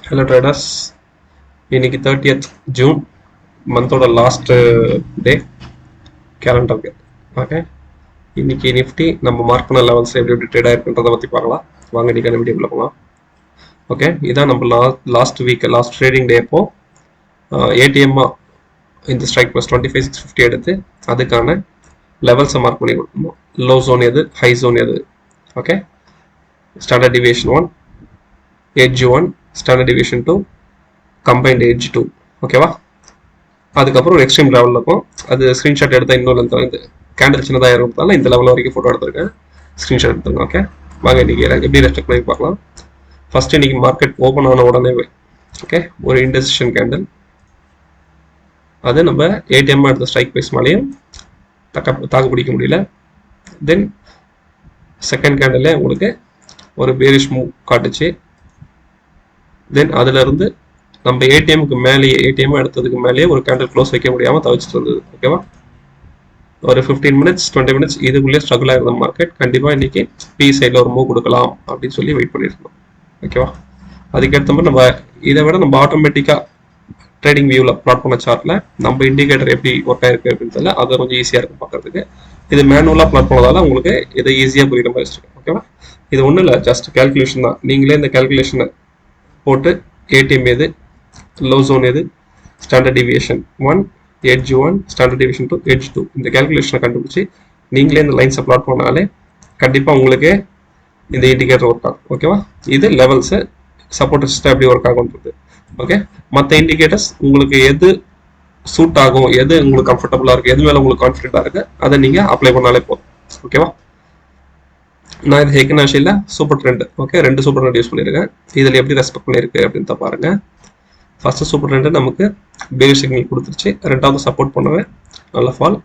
Hello traders, இன்னைக்கு 30th June மந்தோட last day கேலண்டருக்கு. ஓகே, இன்னைக்கு நிஃப்டி நம்ம மார்க் பண்ண லெவல்ஸ் எப்படி ட்ரேட் ஆயிருக்குன்றதை பற்றி பார்க்கலாம். வாங்க இன்னைக்கான வீடியோக்குள்ள போகலாம். ஓகே, இதான் நம்ம last week last trading day அப்போ ஏடிஎம்மா இந்த ஸ்ட்ரைக் ப்ளஸ் 25,650 எடுத்து அதுக்கான லெவல்ஸை மார்க் பண்ணி கொடுக்கணும். லோ ஜோன் எது, ஹை ஜோன் எது. Okay, standard deviation 1, edge 1, standard deviation 2, combined edge 2. ஓகேவா, அதுக்கப்புறம் ஒரு எக்ஸ்ட்ரீம் லெவலில் இருக்கும். அது ஸ்க்ரீன்ஷாட் எடுத்தால் இன்னொரு இந்த கேண்டில் சின்னதாக இருக்கிறதால இந்த லெவல் வரைக்கும் ஃபோட்டோ எடுத்திருக்கேன். ஸ்க்ரீன்ஷாட் எடுத்துருங்க. ஓகே, வாங்க இன்றைக்கி எப்படி ரெஸ்ட்ரிக்ட் பண்ணி பார்க்கலாம். ஃபஸ்ட்டு இன்றைக்கி மார்க்கெட் ஓப்பன் ஆன உடனே ஓகே ஒரு இன்டெசிஷன் கேண்டில், அது நம்ம ஏடிஎம் எடுத்த ஸ்ட்ரைக் ப்ரைஸ் மேலேயும் தாக்கு பிடிக்க முடியல. தென் செகண்ட் கேண்டில் உங்களுக்கு ஒரு பேரிஷ் மூவ் காட்டுச்சு. தென் அதிலிருந்து நம்ம ஏடிஎம்க்கு மேலேயே ஏடிஎம் எடுத்ததுக்கு மேலேயே ஒரு கேண்டில் க்ளோஸ் வைக்க முடியாமல் தவிச்சிட்டு இருந்தது. ஓகேவா, ஒரு 15 மினிட்ஸ் 20 மினிட்ஸ் இதுக்குள்ளேயே ஸ்ட்ரகிள் ஆகிருந்த மார்க்கெட் கண்டிப்பாக இன்னைக்கு பி சைடில் ஒரு மூவ் கொடுக்கலாம் அப்படின்னு சொல்லி வெயிட் பண்ணியிருந்தோம். ஓகேவா, அதுக்கேற்ற மாதிரி நம்ம இதை விட நம்ம ஆட்டோமேட்டிக்காக ட்ரேடிங் வியூவில் ப்ளாட் பண்ண சார்ட்டில் நம்ம இண்டிகேட்டர் எப்படி ஒர்க் ஆயிருக்கு அப்படின்றதுல அது கொஞ்சம் ஈஸியாக இருக்கும் பார்க்கறதுக்கு. இது மேனுவலாக ப்ளாட் பண்ணதால உங்களுக்கு இதை ஈஸியாக புரியுற மாதிரி இருக்கு. ஓகேவா, இது ஒன்றும் இல்லை, ஜஸ்ட் கேல்குலேஷன் தான். நீங்களே இந்த கேல்குலேஷனை போட்டு ஏடிஎம் எது, லோ ஜோன் எது, standard deviation 1, edge 1, standard deviation 2, edge 2 இந்த கேல்குலேஷனை கண்டுபிடிச்சி நீங்களே இந்த லைன்ஸை ப்ளாட் பண்ணாலே கண்டிப்பாக உங்களுக்கு இந்த இண்டிகேட்டர் ஒர்க் ஆகும். ஓகேவா, இது லெவல்ஸு சப்போர்ட் சிஸ்டம் எப்படி ஒர்க் ஆகுன்றது. ஓகே, மற்ற இண்டிகேட்டர்ஸ் உங்களுக்கு எது சூட் ஆகும், எது உங்களுக்கு கம்ஃபர்டபுளாக இருக்குது, எது மேலே உங்களுக்கு கான்ஃபிடென்ட்டாக இருக்குது அதை நீங்கள் அப்ளை பண்ணாலே போதும். ஓகேவா, நான் இது ஹெக்கனாஷியில் super trend. Okay, 2 super trend use பண்ணியிருக்கேன். இதில் எப்படி ரெஸ்பெக்ட் பண்ணியிருக்கு அப்படின்னு தான் பாருங்கள். ஃபஸ்ட்டு சூப்பர் ட்ரெண்டு நமக்கு பேரிஷ் சிக்னல் கொடுத்துருச்சு. ரெண்டாவது சப்போர்ட் பண்ணவே நல்ல ஃபால்.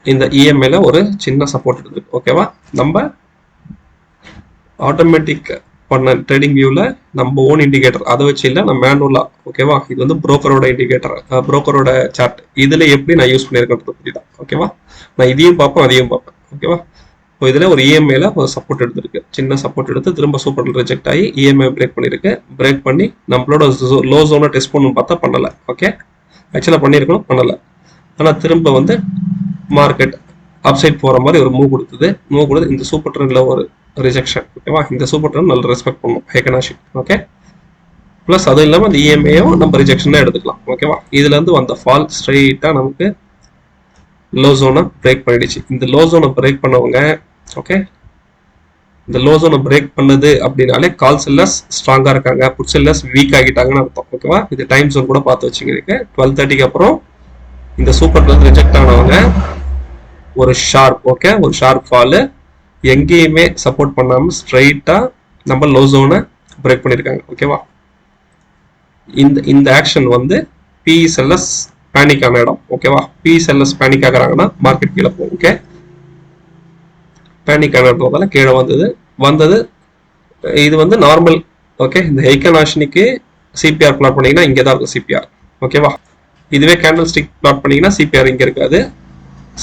இந்த இஎம்ஐல ஒரு சின்ன சப்போர்ட் இருக்குது. ஓகேவா, நம்ம ஆட்டோமேட்டிக் பண்ண ட்ரேடிங் வியூவில் நம்ம ஓன் இண்டிகேட்டர் அதை வச்சு இல்லை, நம்ம மேனுவலாக. ஓகேவா, இது வந்து புரோக்கரோட இண்டிகேட்டர், புரோக்கரோட சார்ட். இதில் எப்படி நான் யூஸ் பண்ணியிருக்கிறது பற்றி தான். ஓகேவா, நான் இதையும் பார்ப்பேன் அதையும் பார்ப்பேன். ஓகேவா, இப்போ இதில் ஒரு இஎம்ஐல ஒரு சப்போர்ட் எடுத்திருக்கு, சின்ன சப்போர்ட் எடுத்து திரும்ப சூப்பர் ரிஜெக்ட் ஆகி இஎம்ஐ பிரேக் பண்ணியிருக்கு. பிரேக் பண்ணி நம்மளோட லோ ஜோனை டெஸ்ட் பண்ணணும்னு பார்த்தா பண்ணலை. ஓகே, ஆக்சுவலாக பண்ணியிருக்கணும், பண்ணலை. ஆனால் திரும்ப வந்து மார்க்கெட் அப்சைட் போகிற மாதிரி ஒரு மூவ் கொடுத்தது. மூவ் கொடுத்து இந்த சூப்பர் ட்ரெண்டில் ஒரு ரிஜெக்ஷன். ஓகேவா, இந்த சூப்பர் ட்ரெண்ட் நல்ல ரெஸ்பெக்ட் பண்ணும் ஹெக்கனாஷி. ஓகே, ப்ளஸ் அதுவும் இல்லாமல் அந்த இஎம்ஐயும் நம்ம ரிஜெக்ஷனாக எடுத்துக்கலாம். ஓகேவா, இதுலேருந்து வந்த ஃபால் ஸ்ட்ரெயிட்டாக நமக்கு லோ ஜோனை பிரேக் பண்ணிடுச்சு. இந்த லோ ஜோனை பிரேக் பண்ணவங்க, ஓகே, இந்த லோ ஜோனை பிரேக் பண்ணது அப்படின்னாலே கால் செல்லர்ஸ் ஸ்ட்ராங்காக இருக்காங்க, புட் செல்லர்ஸ் வீக் ஆகிட்டாங்கன்னு அர்த்தம். ஓகேவா, இது டைம் ஜோன் கூட பார்த்து வச்சுக்கிறீங்க. 12:30க்கு அப்புறம் இந்த சூப்பர் ட்ரெண்ட் ரிஜெக்ட் ஆனவங்க ஒரு ஷார்ப், ஓகே, ஒரு ஷார்ப் ஃபாலு எங்கேயுமே சப்போர்ட் பண்ணாமல் ஸ்ட்ரைட்டாக நம்ம லோ ஜோனை பிரேக் பண்ணியிருக்காங்க. ஓகேவா, இந்த ஆக்ஷன் வந்து பி செல்லர்ஸ் பேனிக் ஆன இடம். ஓகேவா, பி செல்லர்ஸ் பேனிக் ஆகுறாங்கன்னா மார்க்கெட் கீழே போகும். ஓகே, பேனிக் ஆனதால கீழே வந்தது. இது வந்து நார்மல். ஓகே, இந்த ஹெக்கனாஷினிக்கு சிபிஆர் பிளாட் பண்ணீங்கன்னா இங்கே தான் இருக்கும் சிபிஆர். ஓகேவா, இதுவே கேண்டில் ஸ்டிக் பிளாட் பண்ணீங்கன்னா சிபிஆர் இங்கே இருக்காது,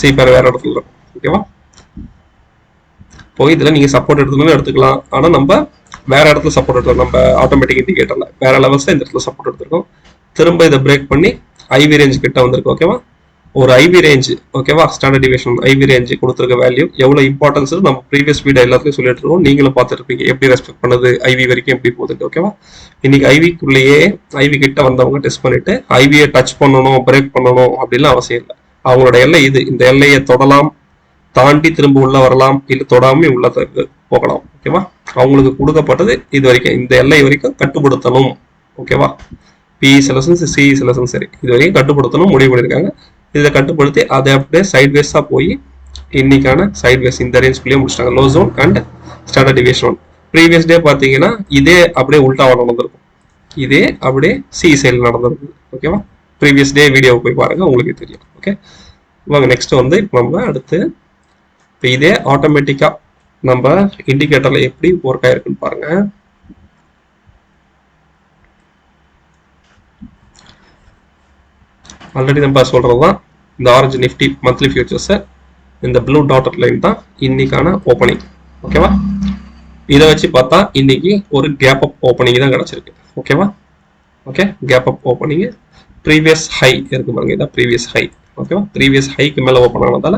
சிபிஆர் வேற இடத்துல இருக்கும். ஓகேவா, இப்போ இதில் நீங்கள் சப்போர்ட் எடுத்துக்கலாம். ஆனால் நம்ம வேற இடத்துல சப்போர்ட் எடுத்துருக்கோம். நம்ம ஆட்டோமேட்டிக் இண்டிகேட்டரில் வேற லெவல்ஸ் இந்த இடத்துல சப்போர்ட் எடுத்துருக்கோம். திரும்ப இதை பிரேக் பண்ணி ஐவி ரேஞ்ச் கிட்ட வந்திருக்கு. ஓகேவா, ஒரு ஐவி ரேஞ்ச். ஓகேவா, ஸ்டாண்டர்ட் டிவியேஷன் ஐவி ரேஞ்ச் கொடுத்துருக்க வேல்யூ எவ்வளோ இம்பார்ட்டன்ஸ் நம்ம ப்ரீவியஸ் வீடியோ எல்லாத்தையும் சொல்லிட்டு இருக்கோம். நீங்களும் பார்த்துருப்பீங்க எப்படி ரெஸ்பெக்ட் பண்ணது, ஐவி வரைக்கும் எப்படி போகுது. ஓகேவா, இன்னைக்கு ஐவிக்குள்ளேயே ஐவி கிட்ட வந்தவங்க டெஸ்ட் பண்ணிட்டு ஐவியை டச் பண்ணணும், பிரேக் பண்ணணும் அப்படின்லாம் அவசியம் இல்லை. அவங்களோட எல்லை இது, இந்த எல்லையை தொடலாம், தாண்டி திரும்ப உள்ள வரலாம், இல்லை தொடாமல் உள்ள போகலாம். ஓகேவா, அவங்களுக்கு கொடுக்கப்பட்டது இது வரைக்கும், இந்த எல்லை வரைக்கும் கட்டுப்படுத்தணும். ஓகேவா, பி செலசன் சி செலசன் சரி இது வரைக்கும் கட்டுப்படுத்தணும் முடிவு பண்ணியிருக்காங்க. இதை கட்டுப்படுத்தி அதை அப்படியே சைட்வேஸாக போய் இன்னைக்கான சைட்வேஸ் இந்த ரேஞ்சுக்குள்ளேயே முடிச்சிட்டாங்க. Low zone and standard deviation 1. Previous day பார்த்தீங்கன்னா இதே அப்படியே உல்டாவாக நடந்திருக்கும், இதே அப்படியே சி சைடில் நடந்திருக்கும். ஓகேவா, ப்ரீவியஸ் டே வீடியோவை போய் பாருங்க, உங்களுக்கு தெரியும். ஓகே, வாங்க நெக்ஸ்ட் வந்து இப்போ நம்ம அடுத்து இப்போ இதே ஆட்டோமேட்டிக்காக நம்ம இண்டிகேட்டரில் எப்படி ஒர்க் ஆயிருக்குன்னு பாருங்க. ஆல்ரெடி நம்ம சொல்கிறது தான் இந்த ஆரஞ்சு நிஃப்டி மந்த்லி ஃபியூச்சர்ஸை, இந்த ப்ளூ டாட்டட் லைன் தான் இன்னைக்கான ஓப்பனிங். ஓகேவா, இதை வச்சு பார்த்தா இன்னைக்கு ஒரு கேப் அப் ஓப்பனிங் தான் கிடச்சிருக்கு. ஓகேவா? Okay, gap up opening previous high இருக்கு பாருங்க, இதான் ப்ரீவியஸ் ஹை. ஓகேவா? ப்ரீவியஸ் ஹைக்கு மேலே ஓப்பன் ஆனதால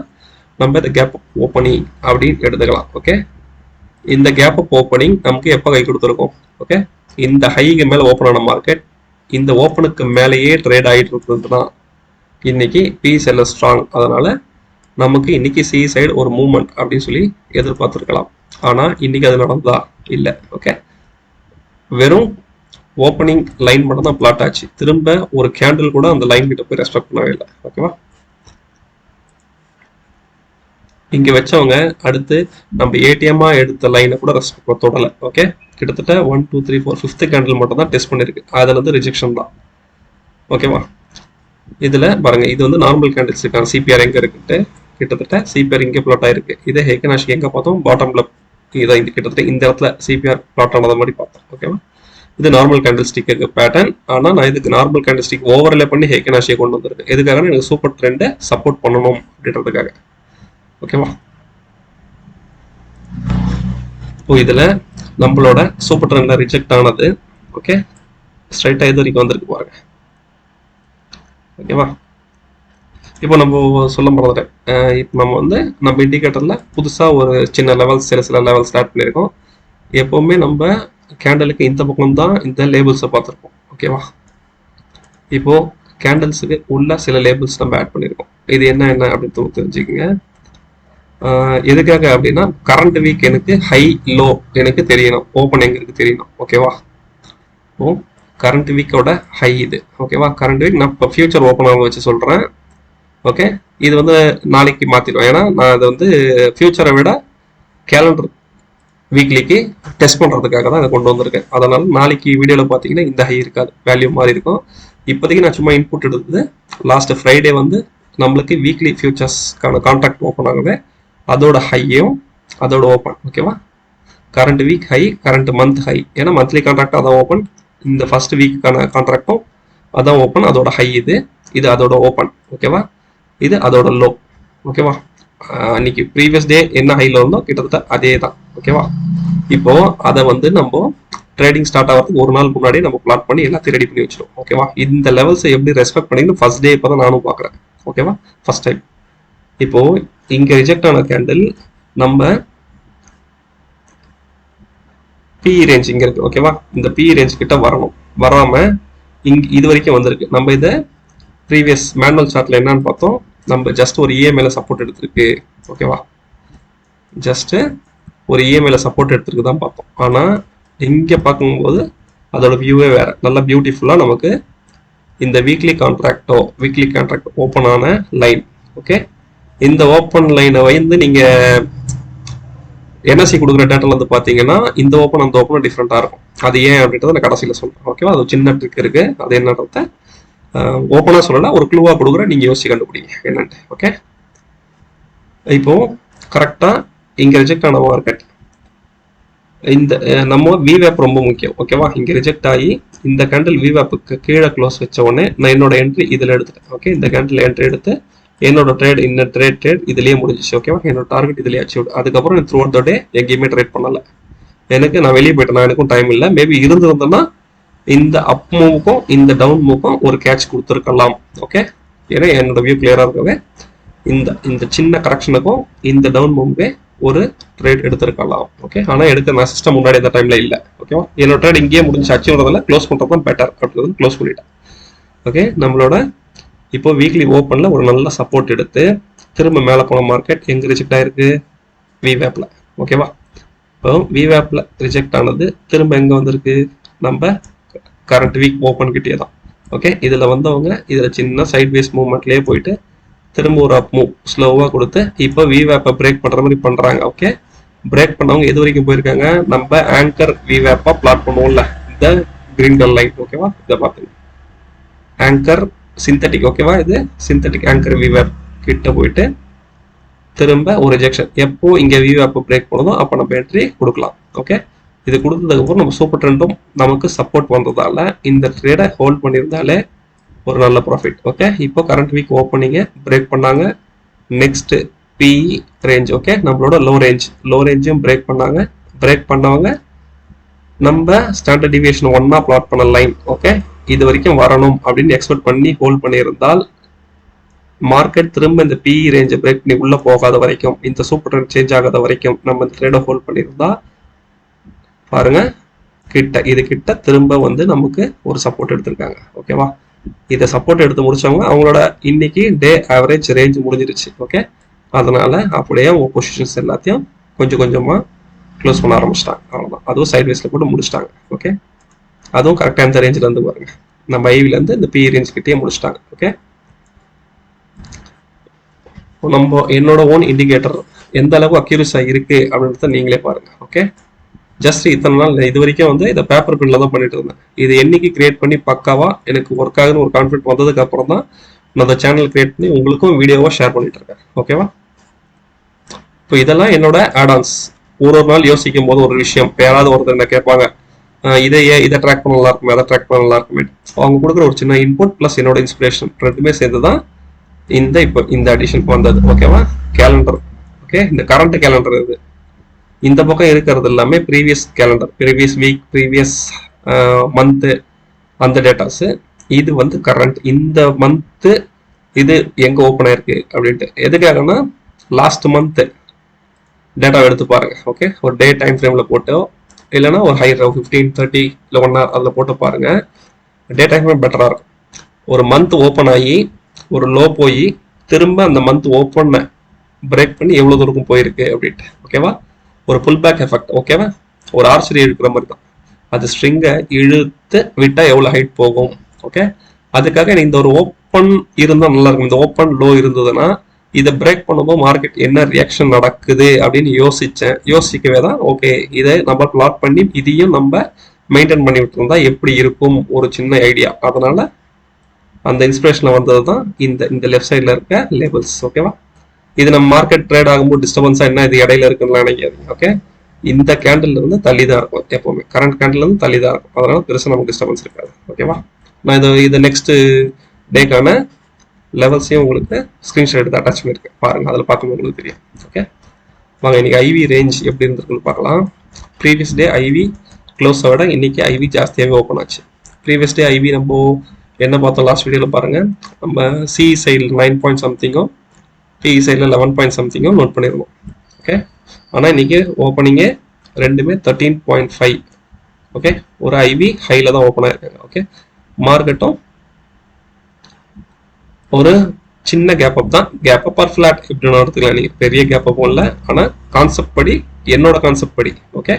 நம்ம இந்த கேப் அப் ஓப்பனிங் அப்படின்னு எடுத்துக்கலாம். ஓகே, இந்த கேப் அப் ஓப்பனிங் நமக்கு எப்போ கை கொடுத்துருக்கோம்? ஓகே, இந்த ஹைக்கு மேலே ஓப்பன் ஆன மார்க்கெட் இந்த ஓப்பனுக்கு மேலேயே ட்ரேட் ஆகிட்டு இருக்கிறதுனா இன்னைக்கு பி செல்ல ஸ்ட்ராங். அதனால நமக்கு இன்னைக்கு சி சைடு ஒரு மூவ்மெண்ட் அப்படின்னு சொல்லி எதிர்பார்த்துருக்கலாம். ஆனால் இன்னைக்கு அது நடந்ததா? இல்லை. ஓகே, வெறும் ஓப்பனிங் லைன் மட்டும் தான் பிளாட் ஆச்சு. திரும்ப ஒரு கேண்டில் கூட அந்த லைன் கிட்ட போய் ரெஸ்பெக்ட் பண்ணவே இல்லை. ஓகேவா? இங்க வச்சவங்க அடுத்து நம்ம ஏடிஎம்மா எடுத்த லைனை கூட ரெஸ்பெக்ட் தொடலை. ஓகே, கிட்டத்தட்ட 1 2 3 4 5th கேண்டில் மட்டும் தான் டெஸ்ட் பண்ணிருக்கு. அதுல இருந்து ரிஜெக்ஷன் தான். ஓகேவா? இதுல பாருங்க, இது வந்து நார்மல் கேண்டில்ஸ் இருக்காங்க. சிபிஆர் எங்க இருக்குட்டு கிட்டத்தட்ட சிபிஆர் இங்கே பிளாட் ஆயிருக்கு. இதே ஹெக்கனாஷி எங்க பார்த்தோம்? பாட்டம்ல இதான் இது கிட்டத்தட்ட இந்த இடத்துல சிபிஆர் பிளாட் ஆனது மாதிரி பார்த்தோம். ஓகேவா? இது நார்மல் கேண்டில் ஸ்டிக்கு பேட்டர்ன். ஆனால் நான் இதுக்கு நார்மல் கேண்டில் ஸ்டிக் ஓவர்லே பண்ணி ஹெக்கனாஷியை கொண்டு வந்திருக்கேன். எதுக்காக? எனக்கு சூப்பர் ட்ரெண்டை சப்போர்ட் பண்ணணும் அப்படின்றதுக்காக. ஓகேவா? இப்போ இதுல நம்மளோட சூப்பர் ட்ரெண்ட்ல ரிஜெக்ட் ஆனது. ஓகே, ஸ்ட்ரைட்டா இது வரைக்கும் வந்திருக்கு பாருங்க. ஓகேவா? இப்போ நம்ம சொல்ல மறந்துட்டேன். இப்போ நம்ம வந்து நம்ம இண்டிகேட்டர்ல புதுசா ஒரு சின்ன லெவல்ஸ் சில லெவல் ஸ்டார்ட் பண்ணியிருக்கோம். எப்பவுமே நம்ம கேண்டலுக்கு இந்த பக்கம் தான் இந்த லேபிள்ஸை பார்த்துருப்போம். ஓகேவா? இப்போ கேண்டல்ஸுக்கு உள்ள சில லேபிள்ஸ் நம்ம ஆட் பண்ணியிருக்கோம். இது என்ன அப்படின்னு தெரிஞ்சுக்கோங்க. எதுக்காக அப்படின்னா கரண்ட் வீக் எனக்கு ஹை லோ எனக்கு தெரியணும், ஓப்பன் எங்க இருக்கு தெரியணும். ஓகேவா? ஓ, கரண்ட் வீக்கோட ஹை இது. ஓகேவா? கரண்ட் வீக் நான் இப்போ ஃபியூச்சர் ஓப்பன் ஆக வச்சு சொல்றேன். ஓகே, இது வந்து நாளைக்கு மாத்திடுவேன். ஏன்னா நான் அதை வந்து ஃபியூச்சரை விட கேலண்டர் வீக்லிக்கு டெஸ்ட் பண்றதுக்காக தான் அதை கொண்டு வந்திருக்கேன். அதனால நாளைக்கு வீடியோல பாத்தீங்கன்னா இந்த ஹை இருக்காது, வேல்யூ மாதிரி இருக்கும். இப்போதைக்கு நான் சும்மா இன்புட் எடுத்தது லாஸ்ட் ஃப்ரைடே வந்து நம்மளுக்கு வீக்லி ஃபியூச்சர்ஸ்க்கான கான்ட்ராக்ட் ஓப்பன் ஆகுது. அதோட ஹையும் அதோட ஓப்பன். ஓகேவா? Current week high, current month high. ஏன்னா மந்த்லி கான்ட்ராக்ட் அதான் ஓப்பன், இந்த ஃபர்ஸ்ட் வீக்கான கான்ட்ராக்டும் அதான் ஓப்பன். அதோட ஹை இது, இது அதோட ஓப்பன். ஓகேவா? இது அதோட லோ. ஓகேவா? அன்னைக்கு ப்ரீவியஸ் டே என்ன ஹைல இருந்தோ கிட்டத்தட்ட அதே தான். ஓகேவா? இப்போ அதை வந்து நம்ம ட்ரேடிங் ஸ்டார்ட் ஆகிறதுக்கு ஒரு நாள் முன்னாடி நம்ம பிளாட் பண்ணி எல்லாத்தையும் ரெடி பண்ணி வச்சிடும். ஓகேவா? இந்த லெவல்ஸை எப்படி ரெஸ்பெக்ட் பண்ணிக்கணும் ஃபர்ஸ்ட் டே இப்போ தான் நானும் பார்க்குறேன். ஓகேவா? First time. இப்போ இங்க ரிஜெக்ட் ஆன கேண்டில் நம்ம பிஇ ரேஞ்ச் இங்க இருக்கு. ஓகேவா? இந்த பிஇ ரேஞ்ச் கிட்ட வரணும், வராம இங்க இது வரைக்கும் வந்திருக்கு. நம்ம இதை ப்ரீவியஸ் மேனுவல் சார்ட்ல என்னன்னு பார்த்தோம்? நம்ம ஜஸ்ட் ஒரு இஎம்ஐல சப்போர்ட் எடுத்திருக்கு. ஓகேவா? ஜஸ்ட் ஒரு இஎம்ஐல சப்போர்ட் எடுத்திருக்கு தான் பார்த்தோம். ஆனா இங்க பார்க்கும்போது அதோட வியூவே வேற, நல்லா பியூட்டிஃபுல்லா நமக்கு இந்த வீக்லி கான்ட்ராக்ட் ஓப்பன் ஆன லைன். ஓகே, இந்த ஓப்பன் லைனை வந்து நீங்க என்எஸ்சி கொடுக்குற டேட்டால வந்து பாத்தீங்கன்னா இந்த ஓப்பன் அந்த ஓப்பன் டிஃப்ரெண்டா இருக்கும். அது ஏன் அப்படின்றத நான் கடைசியில சொல்றேன். ஓகேவா? அது சின்ன ட்ரிக் இருக்கு, அது என்னன்றத ஓப்பனா சொல்லல, ஒரு க்ளூவா கொடுக்குறேன், நீங்க யோசிச்சு கண்டுபிடிங்க என்னன்ட்டு. ஓகே, இப்போ கரெக்டா இங்க ரிஜெக்ட் ஆன மார்க்கெட் இந்த நம்ம விவேப் ரொம்ப முக்கியம். ஓகேவா? இங்க ரிஜெக்ட் ஆகி இந்த கேண்டில் விவேப்புக்கு கீழே க்ளோஸ் வச்ச உடனே நான் என்னோட என்ட்ரி இதுல எடுத்துட்டேன். ஓகே, இந்த கேண்டில் என்ட்ரி எடுத்து என்னோட ட்ரேட் இந்த ட்ரேட் இதுலயே முடிஞ்சிச்சு. ஓகேவா? என்னோட டார்கெட் இதுலயே அச்சீவ். அதுக்கப்புறம் த்ரூ அவுட் த டே எங்கேயுமே ட்ரேட் பண்ணல. எனக்கு நான் வெளியே போயிட்டேன், எனக்கும் டைம் இல்லை. மேபி இருந்திருந்தேன்னா இந்த அப் மூவுக்கும் இந்த டவுன் மூவுக்கும் ஒரு கேட்ச் கொடுத்துருக்கலாம். ஓகே, ஏன்னா என்னோட வியூ கிளியரா இருக்கவே இந்த சின்ன கரெக்ஷனுக்கும் இந்த டவுன் மூவுக்கே ஒரு ட்ரேட் எடுத்திருக்கலாம். ஓகே, ஆனா எடுக்க நான் சிஸ்டம் முன்னாடி இந்த டைம்ல இல்லை. ஓகேவா? என்னோட ட்ரேட் இங்கேயே முடிஞ்சு அச்சீவ் வரதில்ல, க்ளோஸ் பண்றது தான் பெட்டர் அப்படின்றது க்ளோஸ் பண்ணிட்டேன். ஓகே, நம்மளோட இப்போ வீக்லி ஓப்பன்ல ஒரு நல்ல சப்போர்ட் எடுத்து திரும்ப மேலே போன மார்க்கெட் எங்க ரிஜெக்ட் ஆயிருக்கு? விவேப்ல. ஓகேவா? இப்போ விவேப்ல ரிஜெக்ட் ஆனது திரும்ப எங்க வந்திருக்கு? நம்ம கரண்ட் வீக் ஓப்பன் கிட்டே தான். ஓகே, இதுல வந்தவங்க இதுல சின்ன சைட் வேஸ் மூவ்மெண்ட்லயே போயிட்டு திரும்ப ஒரு அப் மூவ் ஸ்லோவா கொடுத்து இப்போ விவேப்பை பிரேக் பண்ற மாதிரி பண்றாங்க. ஓகே, பிரேக் பண்ணவங்க எது வரைக்கும் போயிருக்காங்க? நம்ம ஆங்கர் விவேப்பா பிளாட் பண்ணுவோம்ல, இந்த கிரீன் கலர் லைன். ஓகேவா? இதை பார்த்துங்க, ஆங்கர் சிந்தட்டிக். ஓகேவா? இது சிந்தட்டிக் ஆங்கர் விவேப் கிட்ட போயிட்டு திரும்ப ஒரு ரிஜெக்ஷன். எப்போ இங்க விவேப் பிரேக் பண்ணுதோ அப்போ நம்ம என்ட்ரி கொடுக்கலாம். ஓகே, இது கொடுத்ததுக்கு அப்புறம் நம்ம சூப்பர் ட்ரெண்டும் நமக்கு சப்போர்ட் பண்றதால இந்த ட்ரேடை ஹோல்ட் பண்ணியிருந்தாலே ஒரு நல்ல ப்ராஃபிட். ஓகே, இப்போ கரண்ட் வீக் ஓப்பனிங்க பிரேக் பண்ணாங்க. Next PE range. ஓகே, நம்மளோட லோ ரேஞ்சும் பிரேக் பண்ணாங்க. பிரேக் பண்ணவங்க நம்ம ஸ்டாண்டர்ட் டிவியேஷன் 1 பிளாட் பண்ண லைன், ஓகே, இது வரைக்கும் வரணும் அப்படின்னு எக்ஸ்பெக்ட் பண்ணி ஹோல்ட் பண்ணியிருந்தால் மார்க்கெட் திரும்ப இந்த பிஇ ரேஞ்சை பிரேக் பண்ணி உள்ள போகாத வரைக்கும், இந்த சூப்பர் ட்ரெண்ட் சேஞ்ச் ஆகாத வரைக்கும் நம்ம இந்த ட்ரேடை ஹோல்ட் பண்ணியிருந்தா பாருங்க இது கிட்ட திரும்ப வந்து நமக்கு ஒரு சப்போர்ட் எடுத்திருக்காங்க. ஓகேவா, இதை சப்போர்ட் எடுத்து முடிச்சவங்க அவங்களோட இன்னைக்கு டே ஆவரேஜ் ரேஞ்ச் முடிஞ்சிருச்சு. ஓகே, அதனால அப்படியே உங்க பொசிஷன்ஸ் எல்லாத்தையும் கொஞ்சம் கொஞ்சமா க்ளோஸ் பண்ண ஆரம்பிச்சிட்டாங்க. அவ்வளோதான், அதுவும் சைட்வேஸ்ல போட்டு முடிச்சிட்டாங்க. ஓகே, அதுவும் கரெக்டாக இந்த ரேஞ்சில் இருந்து பாருங்க, நம்ம ஐவிலேருந்து இந்த பிஇ ரேஞ்ச் கிட்டே முடிச்சிட்டாங்க. ஓகே, நம்ம என்னோட ஓன் இண்டிகேட்டர் எந்த அளவுக்கு அக்யூரஸா இருக்கு அப்படின்றத நீங்களே பாருங்க. ஓகே, ஜஸ்ட் இத்தனை நாள் இது வரைக்கும் வந்து இதை பேப்பர் பில்ல தான் பண்ணிட்டு இருந்தேன். இது என்னைக்கு கிரியேட் பண்ணி பக்காவா எனக்கு ஒர்க் ஆகுதுன்னு ஒரு கான்ஃபிடென்ட் வந்ததுக்கு அப்புறம் தான் நான் அந்த சேனல் கிரியேட் பண்ணி உங்களுக்கும் வீடியோவா ஷேர் பண்ணிட்டு இருக்கேன். ஓகேவா, இப்போ இதெல்லாம் என்னோட ஆடான்ஸ். ஒரு நாள் யோசிக்கும் போது ஒரு விஷயம் யாராவது ஒருத்தர் என்ன கேட்பாங்க, இதை ட்ராக் பண்ண நல்லா இருக்குமே, அதை ட்ராக் பண்ண நல்லா இருக்குமே, அவங்க கொடுக்குற ஒரு சின்ன இன்புட் பிளஸ் என்னோட இன்ஸ்பிரேஷன் ரெண்டுமே சேர்ந்து தான் இப்போ இந்த அடிஷன் வந்தது. ஓகேவா, கேலண்டர். ஓகே, இந்த கரண்ட் கேலண்டர் இது இந்த பக்கம் இருக்கிறது எல்லாமே previous calendar, previous week, previous month, அந்த டேட்டாஸ். இது வந்து கரண்ட் இந்த மந்த்து இது எங்க ஓப்பன் ஆயிருக்கு அப்படின்ட்டு. எதுக்காகனா லாஸ்ட் மந்த் டேட்டா எடுத்து பாருங்க. ஓகே, ஒரு டே டைம் ஃப்ரேம்ல போட்டோ இல்லைன்னா ஒரு ஹை 15, 30 இல்லை 1 hour அதில் போட்டு பாருங்க. டே டைம் ஃப்ரேம் பெட்டராக இருக்கும். ஒரு மந்த் ஓப்பன் ஆகி ஒரு லோ போய் திரும்ப அந்த மந்த் ஓப்பன் பிரேக் பண்ணி எவ்வளவு தூரம் போயிருக்கு அப்படின்ட்டு. ஓகேவா, ஒரு புல் பேக் எஃபெக்ட். ஓகேவா, ஒரு ஆர்ச்சரி இருக்கிற மாதிரி தான். அது ஸ்ட்ரிங்கை இழுத்து விட்டா எவ்வளவு ஹைட் போகும். ஓகே, அதுக்காக இந்த ஒரு ஓப்பன் இருந்தால் நல்லா இருக்கும். இந்த ஓப்பன் லோ இருந்ததுன்னா இதை பிரேக் பண்ணும்போது மார்க்கெட் என்ன ரியாக்ஷன் நடக்குது அப்படின்னு யோசிக்கவே தான் ஓகே இதை நம்ம பிளாட் பண்ணி இதையும் நம்ம மெயின்டைன் பண்ணி விட்டுருந்தா எப்படி இருக்கும் ஒரு சின்ன ஐடியா. அதனால அந்த இன்ஸ்பிரேஷன்ல வந்தது தான் இந்த லெஃப்ட் சைட்ல இருக்க லேபிள்ஸ். ஓகேவா, இது நம்ம மார்க்கெட் ட்ரேட் ஆகும்போது டிஸ்டர்பன்ஸா என்ன இது இடையில இருக்குன்னு நினைக்காது. ஓகே, இந்த கேண்டில் இருந்து தள்ளி தான் இருக்கும் எப்பவுமே, கரண்ட் கேண்டில் இருந்து தள்ளி தான் இருக்கும். அதனால பெருசாக நமக்கு டிஸ்டர்பன்ஸ் இருக்காது. ஓகேவா, நான் இது நெக்ஸ்ட் டேக்கான லெவல்ஸையும் உங்களுக்கு ஸ்கிரீன்ஷாட் எடுத்து அட்டாச் பண்ணியிருக்கேன் பாருங்க, அதில் பார்க்கும்போது உங்களுக்கு தெரியும். ஓகே, வாங்க இன்னைக்கு ஐவி ரேஞ்ச் எப்படி இருந்திருக்குன்னு பார்க்கலாம். ப்ரீவியஸ் டே ஐவி க்ளோஸை விட இன்னைக்கு ஐவி ஜாஸ்தியாகவே ஓப்பன் ஆச்சு. ப்ரீவியஸ் டே ஐவி நம்ம என்ன பார்த்தோம் லாஸ்ட் வீடியோவில் பாருங்க, நம்ம சி சைடில் 9 பாயிண்ட் சம்திங்கும் பிஇ சைடில் 11 பாயிண்ட் சம்திங்கும் நோட் பண்ணியிருந்தோம். ஓகே, ஆனால் இன்னைக்கு ஓப்பனிங்கே ரெண்டுமே 13.5. ஓகே, ஒரு ஐவி ஹைல தான் ஓப்பன் ஆயிருக்காங்க. ஓகே, மார்க்கெட்டும் ஒரு சின்ன கேப் அப் தான், கேப் அப் ஆர் ஃபிளாட் எப்படின்னு எடுத்துக்கலாம். நீங்க பெரிய கேப் அப் இல்லை, ஆனால் கான்செப்ட் படி என்னோட கான்செப்ட் படி ஓகே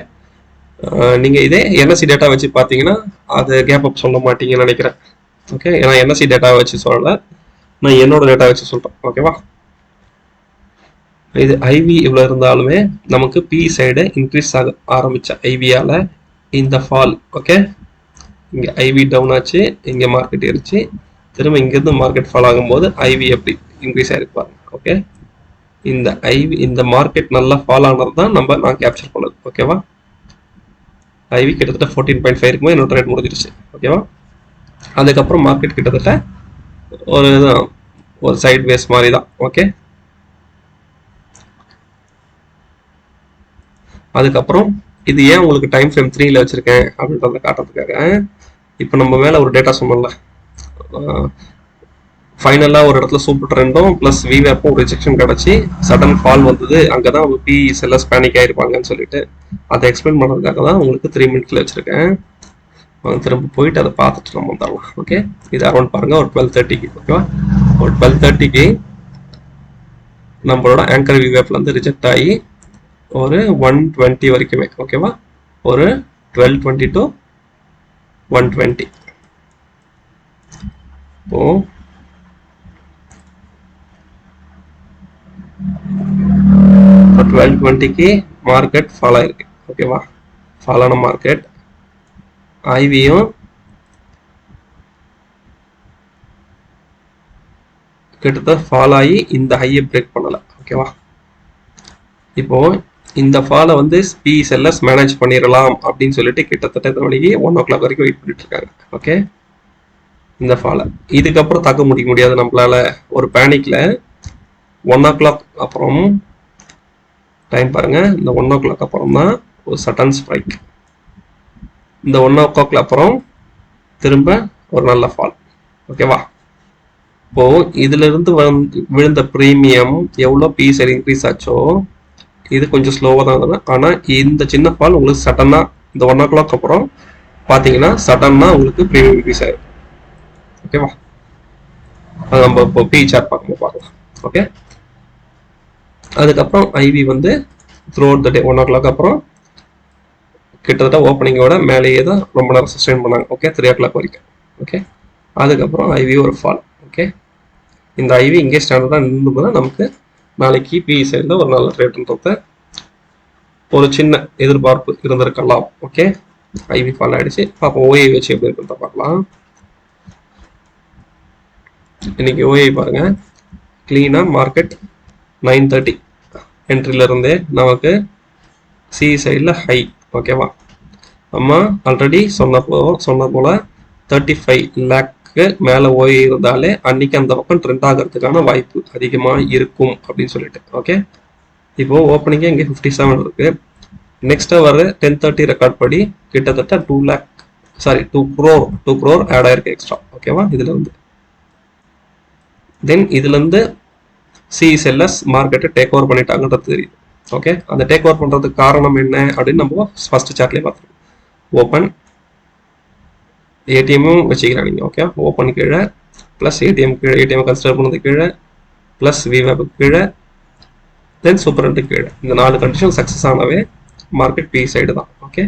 நீங்க இதே என்எஸ்சி டேட்டா வச்சு பார்த்தீங்கன்னா அது கேப் அப் சொல்ல மாட்டீங்கன்னு நினைக்கிறேன். ஓகே, ஏன்னா என்எஸ்சி டேட்டா வச்சு சொல்லல, நான் என்னோட டேட்டா வச்சு சொல்றேன். ஓகேவா, இது ஐவி இவ்வளோ இருந்தாலுமே நமக்கு பி சைடு இன்க்ரீஸ் ஆக ஆரம்பிச்ச ஐவியால இந்த ஃபால். ஓகே, இங்கே ஐவி டவுன் ஆச்சு, இங்கே மார்க்கெட் ஏறிச்சு, திரும்ப இங்கேருந்து மார்க்கெட் ஃபால் ஆகும்போது ஐவி எப்படி இன்க்ரீஸ் ஆகிருப்பாங்க. ஓகே, இந்த ஐவி இந்த மார்க்கெட் நல்லா ஃபால் ஆனது தான் நான் கேப்சர் பண்ணது. ஓகேவா, ஐவி கிட்டத்தட்ட 14.5 இருக்கும்போது என்னோட ட்ரேட் முடிஞ்சிருச்சு. ஓகேவா, அதுக்கப்புறம் மார்க்கெட் கிட்டத்தட்ட ஒரு சைட் வேஸ் மாதிரி தான். ஓகே, அதுக்கப்புறம் இது ஏன் உங்களுக்கு டைம் ஃப்ரேம் 3ல வச்சிருக்கேன் அப்படின்றத காட்டுறதுக்காக, இப்போ நம்ம மேலே ஒரு டேட்டா சொன்னோம்ல, ஃபைனலாக ஒரு இடத்துல சூப்பர் ட்ரெண்டும் ப்ளஸ் விவேப்பும் ரிஜெக்ஷன் கிடச்சி சடன் ஃபால் வந்தது, அங்கே தான் பி செல்லர்ஸ் பேனிக் ஆகிருப்பாங்கன்னு சொல்லிட்டு அதை எக்ஸ்பிளைன் பண்ணுறதுக்காக தான் உங்களுக்கு 3 minutes வச்சுருக்கேன். திரும்ப போயிட்டு அதை பார்த்துட்டு நம்ம வந்துடலாம். ஓகே, இது அரௌண்ட் பாருங்கள் ஒரு 12:30. ஓகேவா, ஒரு 12:30 நம்மளோட ஆங்கர் விவேப்லேருந்து ரிஜெக்ட் ஆகி ஒரு 120 வரைக்குமே. ஓகேவா, ஒரு 12:20 to 120. இப்போ 12:20க்கு மார்க்கெட் ஃபால் ஆயிருக்கு. ஓகேவா, ஃபால் ஆன மார்க்கெட் ஐவியும் கிட்டத்தட்ட ஃபால் ஆகி இந்த ஹையை பிரேக் பண்ணல. ஓகேவா, இப்போ இந்த ஃபாலை வந்து பி செல்லர்ஸ் மேனேஜ் பண்ணிடலாம் அப்படின்னு சொல்லிட்டு கிட்டத்தட்ட இந்த மணிக்கு 1 o'clock வரைக்கும் வெயிட் பண்ணிட்டு இருக்காங்க. ஓகே, இந்த ஃபாலை இதுக்கப்புறம் தாக்க முடியாது நம்மளால. ஒரு பேனிக்ல 1 o'clock அப்புறம் டைம் பாருங்க, இந்த 1 o'clock அப்புறம் தான் ஒரு சடன் ஸ்ட்ரைக். இந்த 1 o'clock அப்புறம் திரும்ப ஒரு நல்ல ஃபால். ஓகேவா? இப்போ இதுல இருந்து விழுந்த பிரீமியம் எவ்வளோ பி சைடு இன்க்ரீஸ் ஆச்சோ இது கொஞ்சம் ஸ்லோவாக தான் இருந்தது. ஆனால் இந்த சின்ன ஃபால் உங்களுக்கு சடனாக இந்த 1 o'clock அப்புறம் பார்த்தீங்கன்னா சடனாக உங்களுக்கு ப்ரீமியம் இன்க்ரீஸ் ஆயிடும். ஓகேவா? அது நம்ம இப்போ பி சார்ட் பார்க்கும்போது பார்க்கலாம். ஓகே, அதுக்கப்புறம் ஐவி வந்து through out the day 1 o'clock அப்புறம் கிட்டத்தட்ட ஓப்பனிங்கோட மேலேயே தான் ரொம்ப நேரம் சஸ்டெயின் பண்ணாங்க. ஓகே, 3 o'clock வரைக்கும். ஓகே, அதுக்கப்புறம் ஐவி ஒரு ஃபால். ஓகே, இந்த ஐவி இங்கே ஸ்டாண்டர்டாக நின்று நமக்கு நாளைக்கு பிஇ சைடில் ஒரு நல்ல ரேட்டுன்றத ஒரு சின்ன எதிர்பார்ப்பு இருந்திருக்கலாம். ஓகே, ஐவி ஃபால் ஆகிடுச்சு. பார்ப்போம் ஓஏ வச்சு எப்படி இருக்கிறத பார்க்கலாம். இன்னைக்கு ஓஏ பாருங்க, கிளீனாக மார்க்கெட் 9:30 என்ட்ரியிலிருந்தே நமக்கு சி சைடில் ஹை. ஓகேவா? நம்ம ஆல்ரெடி சொன்ன போல் 35 லேக்கு மேலே ஓஏ இருந்தாலே அன்னைக்கு அந்த பக்கம் ட்ரெண்ட் ஆகிறதுக்கான வாய்ப்பு அதிகமாக இருக்கும் அப்படின்னு சொல்லிட்டு. ஓகே, இப்போ ஓப்பனிங்கே இங்கே 57 இருக்கு. நெக்ஸ்ட் அவர் 10:30 ரெக்கார்ட் படி கிட்டத்தட்ட 2 crore ஆட் ஆயிருக்கு எக்ஸ்ட்ரா. ஓகேவா? இதுல இருந்து தென் இதுல இருந்து சி செல்லர்ஸ் மார்க்கெட்டை டேக் ஓவர் பண்ணிட்டாங்கன்றது தெரியுது. ஓகே, அந்த டேக் ஓவர் பண்றதுக்கு காரணம் என்ன அப்படின்னு நம்ம ஃபர்ஸ்ட் சார்ட்லேயே பார்த்துருக்கோம். ஓப்பன் ஏடிஎம்மும் வச்சுக்கிறேன் நீங்கள். ஓகே, ஓப்பன் கீழே ப்ளஸ் ஏடிஎம் கீழே, ஏடிஎம் கன்சிடர் பண்ணது கீழே ப்ளஸ் விவேப் கீழே தென் சூப்பர் ரெண்டு கீழே. இந்த 4 கண்டிஷன் சக்ஸஸ் ஆனவே மார்க்கெட் பி சைடு தான். ஓகே,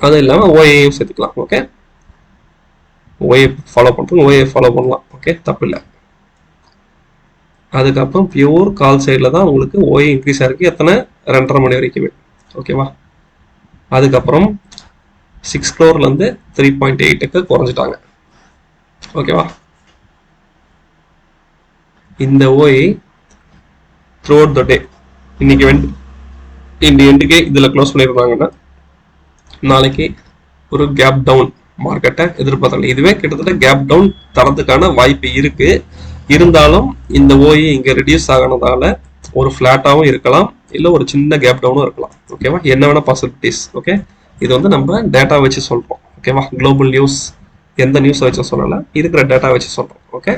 அது இல்லாமல் ஓஏயும் சேர்த்துக்கலாம். ஓகே, ஓஏ ஃபாலோ பண்ணுறோம், ஓஏ ஃபாலோ பண்ணலாம். ஓகே, தப்பு இல்லை. அதுக்கப்புறம் பியூர் கால் சைடில் தான் உங்களுக்கு ஓஏ இன்க்ரீஸ் ஆகிருக்கு. எத்தனை 2:30 மணி வரைக்குமே. ஓகேவா? அதுக்கப்புறம் 6 crore 3.8க்கு குறைஞ்சிட்டாங்க. ஓகேவா? இந்த ஓஏ த்ரூ அவுட் த டே இன்னைக்கு இந்த எண்டுக்கே இதில் க்ளோஸ் பண்ணியிருந்தாங்கன்னா நாளைக்கு ஒரு கேப் டவுன் மார்க்கெட்டை எதிர்பார்த்தாங்க. இதுவே கிட்டத்தட்ட கேப் டவுன் தரத்துக்கான வாய்ப்பு இருக்கு. இருந்தாலும் இந்த ஓஏ இங்கே ரெடியூஸ் ஆகினதால ஒரு ஃப்ளாட்டாகவும் இருக்கலாம், இல்லை ஒரு சின்ன கேப் டவுனும் இருக்கலாம். ஓகேவா? என்ன வேணா பாசிபிலிட்டிஸ். ஓகே, இது வந்து நம்ம டேட்டா வச்சு சொல்கிறோம். ஓகேவா? குளோபல் நியூஸ் எந்த நியூஸை வச்சு சொல்லலை, இருக்கிற டேட்டா வச்சு சொல்கிறோம். ஓகே,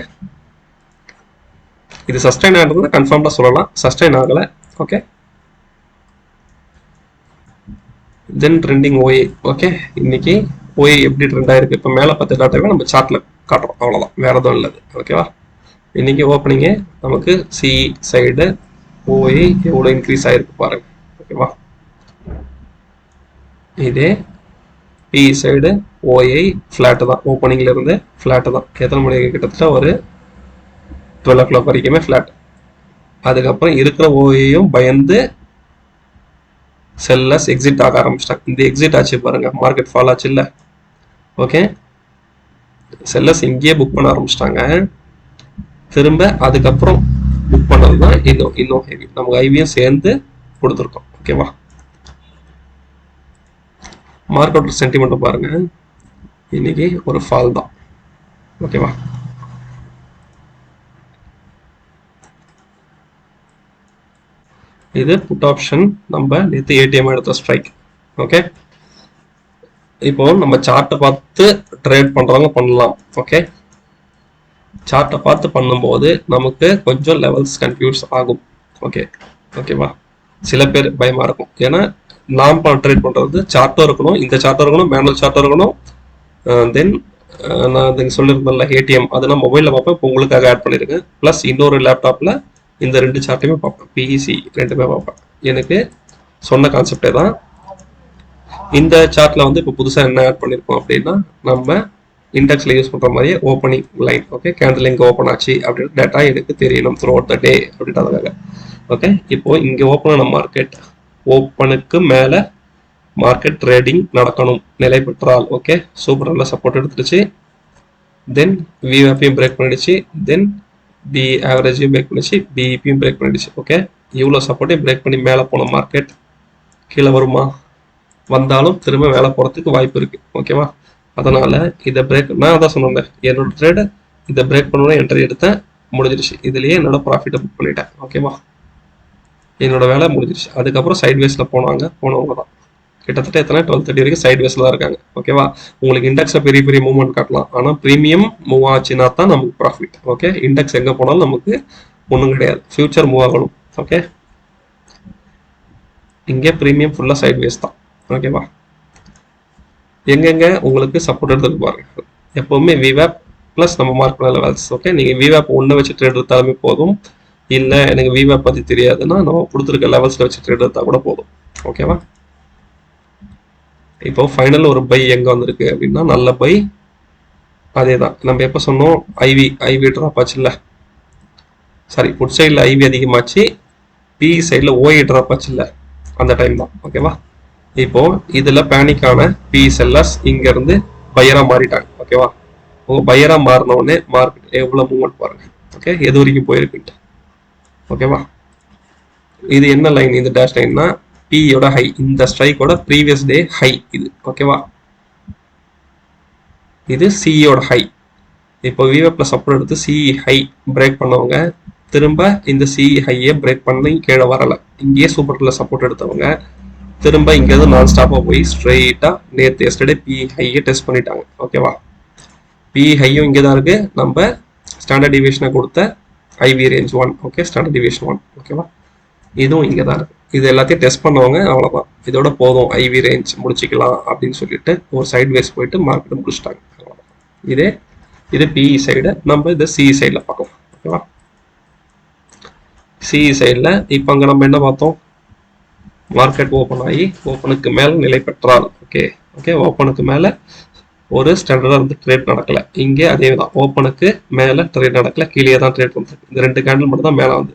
இது சஸ்டைன் ஆகிறது கன்ஃபார்ம்டாக சொல்லலாம், சஸ்டைன் ஆகலை. ஓகே, தென் ட்ரெண்டிங் ஓஏ. ஓகே, இன்னைக்கு ஓஏ எப்படி ட்ரெண்ட் ஆயிருக்கு, இப்போ மேலே 10 டாட்டாவே நம்ம சார்ட்ல காட்டுறோம், அவ்வளோதான், வேற எதுவும் இல்லை. ஓகேவா? இன்னைக்கு ஓப்பனிங்கே நமக்கு சி சைடு ஓஏ எவ்வளோ இன்க்ரீஸ் ஆயிருக்கு பாருங்க. ஓகேவா? இதே பி சைடு ஓஏ ஃப்ளாட்டு தான், ஓப்பனிங்ல இருந்து ஃப்ளாட்டு தான். எத்தனை மணிக்கு? கிட்டத்தட்ட ஒரு 12 o'clock வரைக்குமே ஃப்ளாட். அதுக்கப்புறம் இருக்கிற ஓஏயும் பயந்து செல்லர்ஸ் எக்ஸிட் ஆக ஆரம்பிச்சிட்டாங்க. இந்த எக்ஸிட் ஆச்சு பாருங்க, மார்க்கெட் ஃபால் ஆச்சு இல்லை? ஓகே, செல்லர்ஸ் இங்கேயே புக் பண்ண ஆரம்பிச்சிட்டாங்க. திரும்ப அதுக்கப்புறம் புக் பண்ணது தான் இன்னும் ஹெவி. நமக்கு ஐவியும் சேர்ந்து கொடுத்துருக்கோம். ஓகேவா? மார்க்கெட் சென்டிமெண்ட் பாருங்க, இன்னைக்கு ஒரு ஃபால் தான். ஓகேவா? இது புட் ஆப்ஷன், நம்ம நேற்று ஏடிஎம் எடுத்த ஸ்ட்ரைக். ஓகே, இப்போ நம்ம சார்ட்டை பார்த்து ட்ரேட் பண்றவங்க பண்ணலாம். ஓகே, சார்ட்டை பார்த்து பண்ணும்போது நமக்கு கொஞ்சம் லெவல்ஸ் கன்ஃபியூஸ் ஆகும். ஓகே, ஓகேவா? சில பேர் பயமா இருக்கும், ஏன்னா நாம் ட்ரேட் பண்றது சார்ட்டும் இருக்கணும், இந்த சார்ட்டும் இருக்கணும், மேனுவல் சார்ட்டும் இருக்கணும். தென் நான் சொல்லியிருந்தேன்ல ஏடிஎம், அது நான் மொபைலில் பார்ப்பேன், இப்போ உங்களுக்காக ஆட் பண்ணியிருக்கேன். ப்ளஸ் இன்னொரு லேப்டாப்பில் இந்த 2 சார்ட்டையுமே பார்ப்பேன், பிஇசி ரெண்டுமே பார்ப்பேன். எனக்கு சொன்ன கான்செப்டே தான். இந்த சார்ட்ல வந்து இப்போ புதுசாக என்ன ஆட் பண்ணியிருக்கோம் அப்படின்னா, நம்ம இண்டெக்ஸில் யூஸ் பண்ணுற மாதிரியே ஓப்பனிங் லைன். ஓகே, கேண்டில் இங்கே ஓப்பன் ஆச்சு அப்படின்னு டேட்டா எனக்கு தெரியணும் த்ரூ அவுட் த டே அப்படின்றதுக்காக. ஓகே, இப்போ இங்கே ஓப்பன் ஆன மார்க்கெட், ஓப்பனுக்கு மேலே மார்க்கெட் ட்ரேடிங் நடக்கணும் நிலை பெற்றால். ஓகே, சூப்பர், நல்ல சப்போர்ட் எடுத்துருச்சு. தென் விவேப்பையும் பிரேக் பண்ணிடுச்சு, தென் பி ஆவரேஜையும் பிரேக் பண்ணிடுச்சு, பிஇபியும் பிரேக் பண்ணிடுச்சு. ஓகே, இவ்வளோ சப்போர்ட்டையும் பிரேக் பண்ணி மேலே போன மார்க்கெட் கீழே வருமா? வந்தாலும் திரும்ப மேலே போகிறதுக்கு வாய்ப்பு இருக்குது. ஓகேவா? அதனால் இதை பிரேக், நான் அதான் சொன்னேன், என்னோட ட்ரேடை இதை பிரேக் பண்ணணும் என்ட்ரி எடுத்தேன், முடிஞ்சிருச்சு. இதுலேயே என்னோட ப்ராஃபிட்டை புக் பண்ணிட்டேன். ஓகேவா? என்னோட வேலை முடிஞ்சிருச்சு. அதுக்கப்புறம் சைட்வேஸில் போனவங்க தான். கிட்டத்தட்ட எத்தனை 1230 வரைக்கும் சைட் வேஸ்ல தான் இருக்காங்க. ஓகேவா? உங்களுக்கு இண்டெக்ஸ்ல பெரிய பெரிய மூவ்மெண்ட் காட்டலாம், ஆனா பிரீமியம் மூவ் ஆச்சுன்னா தான் நமக்கு ப்ராஃபிட். ஓகே, இண்டெக்ஸ் எங்க போனாலும் நமக்கு ஒன்றும் கிடையாது, ஃபியூச்சர் மூவ் ஆகணும். ஓகே, இங்கே ப்ரீமியம் ஃபுல்லாக சைட் வேஸ் தான். ஓகேவா? எங்கெங்க உங்களுக்கு சப்போர்ட் எடுத்துட்டு பாருங்க. எப்பவுமே விவேப் ப்ளஸ் நம்ம மார்க் பண்ண லெவல்ஸ். ஓகே, நீங்கள் விவேப் ஒன்று வச்சு ட்ரேட் எடுத்தாலுமே போதும், இல்லை எனக்கு விவேப் பற்றி தெரியாதுன்னா நம்ம கொடுத்துருக்க லெவல்ஸில் வச்சு ட்ரேட் எடுத்தால் கூட போதும். ஓகேவா? இப்போ ஃபைனல் ஒரு பை எங்கே வந்திருக்கு அப்படின்னா நல்ல பை. அதே தான் நம்ம எப்போ சொன்னோம், ஐவி ட்ராப் ஆச்சு இல்லை, சாரி புட் சைடில் ஐவி அதிகமாச்சு, பி சைடில் ஓஏ ட்ராப் ஆச்சு இல்லை, அந்த டைம் தான். ஓகேவா? இப்போ இதுல பேனிக்கான பி செல்லர்ஸ் இங்க இருந்து பையரா மாறிட்டாங்க. ஓகேவா? பையரா மாறின உடனே மார்க்கெட் எவ்வளவு மூவ்மெண்ட் பாருங்க. ஓகே, எது வரைக்கும் போயிருக்குன்ட்டு. ஓகேவா? இது என்ன லைன், இந்த டேஷ் லைன்னா பியோட ஹை, இந்த ஸ்ட்ரைக்கோட ப்ரீவியஸ் டே ஹை இது. ஓகேவா? இது சியோட ஹை. இப்போ விவேப்ல சப்போர்ட் எடுத்து சி ஹை பிரேக் பண்ணவங்க திரும்ப இந்த சி ஹையை பிரேக் பண்ணி கீழே வரல, இங்கேயே சூப்பர்ல சப்போர்ட் எடுத்தவங்க திரும்ப இங்கேருந்து நான் ஸ்டாப்பாக போய் ஸ்ட்ரெயிட்டாக நேற்று எஸ்டர்டே பி ஹையை டெஸ்ட் பண்ணிட்டாங்க. ஓகேவா? பி ஹையும் இங்கே தான் இருக்குது, நம்ம ஸ்டாண்டர்ட் டிவியேஷனை கொடுத்த IV range 1. Okay, standard deviation 1. ஓகேவா? இதுவும் இங்கே தான் இருக்குது. இது எல்லாத்தையும் டெஸ்ட் பண்ணவங்க அவ்வளோதான், இதோட போதும் ஐவி ரேஞ்ச் முடிச்சிக்கலாம் அப்படின்னு சொல்லிட்டு ஒரு சைட் வேஸ் போயிட்டு மார்க்கெட் முடிச்சிட்டாங்க. இது பிஇ சைடு, நம்ம இது சிஇ சைடில் பார்க்கலாம். ஓகேவா? சிஇ சைடில் இப்போ அங்கே நம்ம என்ன பார்த்தோம், மார்க்கெட் ஓப்பன் ஆகி ஓப்பனுக்கு மேலே நிலை பெற்றால். ஓகே, ஓப்பனுக்கு மேலே ஒரு ஸ்டாண்டர்டாக இருந்து ட்ரேட் நடக்கல. இங்கே அதே தான், ஓப்பனுக்கு மேலே ட்ரேட் நடக்கல, கீழே தான் ட்ரேட் வந்துருக்கு. இந்த 2 கேண்டில் மட்டும் தான் மேலே வந்து,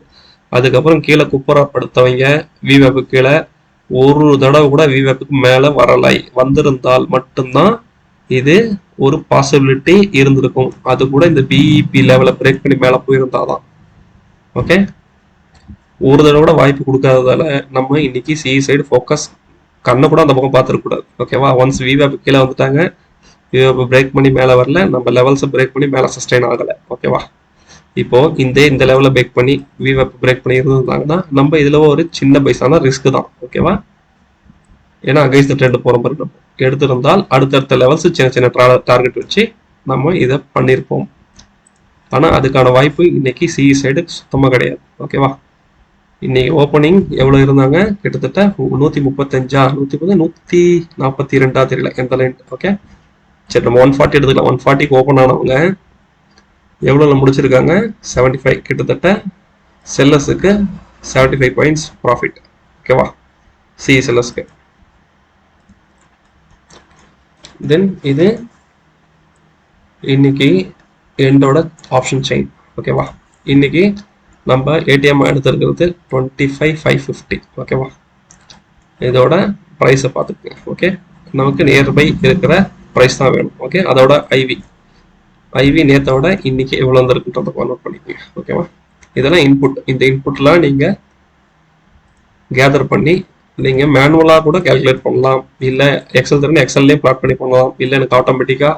அதுக்கப்புறம் கீழே குப்பரப்படுத்தவங்க விவேப்பு கீழே ஒரு தடவை கூட விவேப்புக்கு மேலே வரலை. வந்திருந்தால் மட்டும்தான் இது ஒரு பாசிபிலிட்டி இருந்திருக்கும், அது கூட இந்த பிஇபி லெவலை பிரேக் பண்ணி மேலே போயிருந்தாதான். ஓகே, ஒரு தடவை கூட வாய்ப்பு கொடுக்காததால நம்ம இன்னைக்கு சி சைடு ஃபோக்கஸ் கண்ணை கூட அந்த பக்கம் பார்த்துருக்கூடாது. ஓகேவா? ஒன்ஸ் விவேப் கீழே வந்துட்டாங்க, விவேப் பிரேக் பண்ணி மேலே வரல, நம்ம லெவல்ஸை பிரேக் பண்ணி மேலே சஸ்டைன் ஆகலை. ஓகேவா? இப்போ இந்த லெவலில் பிரேக் பண்ணி விவேப் பிரேக் பண்ணி இருந்திருந்தாங்கன்னா நம்ம இதில் ஒரு சின்ன பைசான ரிஸ்க் தான். ஓகேவா? ஏன்னா அகைன்ஸ்ட் ட்ரெண்ட் போகிற மாதிரி நம்ம எடுத்திருந்தால் அடுத்தடுத்த லெவல்ஸ் சின்ன சின்ன டார்கெட் வச்சு நம்ம இதை பண்ணியிருப்போம். ஆனால் அதுக்கான வாய்ப்பு இன்னைக்கு சி சைடு சுத்தமாக கிடையாது. ஓகேவா? இன்னைக்கு ஓப்பனிங் எவ்வளோ இருந்தாங்க, கிட்டத்தட்ட 135 142 தெரியல எந்த லைன். ஓகே, சரி நம்ம 140 எடுத்துக்கலாம். 140க்கு ஓப்பன் ஆனவங்க எவ்வளோ முடிச்சிருக்காங்க, 75. கிட்டத்தட்ட செல்லர்ஸுக்கு 75 பாயிண்ட்ஸ் ப்ராஃபிட். ஓகேவா? சி செல்லர்ஸ்க்கு. தென் இது இன்னைக்கு எண்டோட ஆப்ஷன் செயின். ஓகேவா? இன்னைக்கு நம்ம ஏடிஎம் எடுத்துருக்கிறது 25,550. ஓகேவா? இதோட ப்ரைஸை பார்த்துக்குங்க. ஓகே, நமக்கு நியர்பை இருக்கிற ப்ரைஸ் தான் வேணும். ஓகே, அதோட ஐவி நேத்தோட இன்னைக்கு எவ்வளோ வந்துருக்குன்றதை கன்வெர்ட் பண்ணிக்கோங்க. ஓகேவா? இதெல்லாம் இன்புட். இந்த இன்புட்லாம் நீங்கள் கேதர் பண்ணி நீங்கள் மேனுவலாக கூட கேல்குலேட் பண்ணலாம், இல்லை எக்ஸல் தெரிஞ்சு எக்ஸல்லேயும் பிளாட் பண்ணி பண்ணலாம், இல்லை எனக்கு ஆட்டோமேட்டிக்காக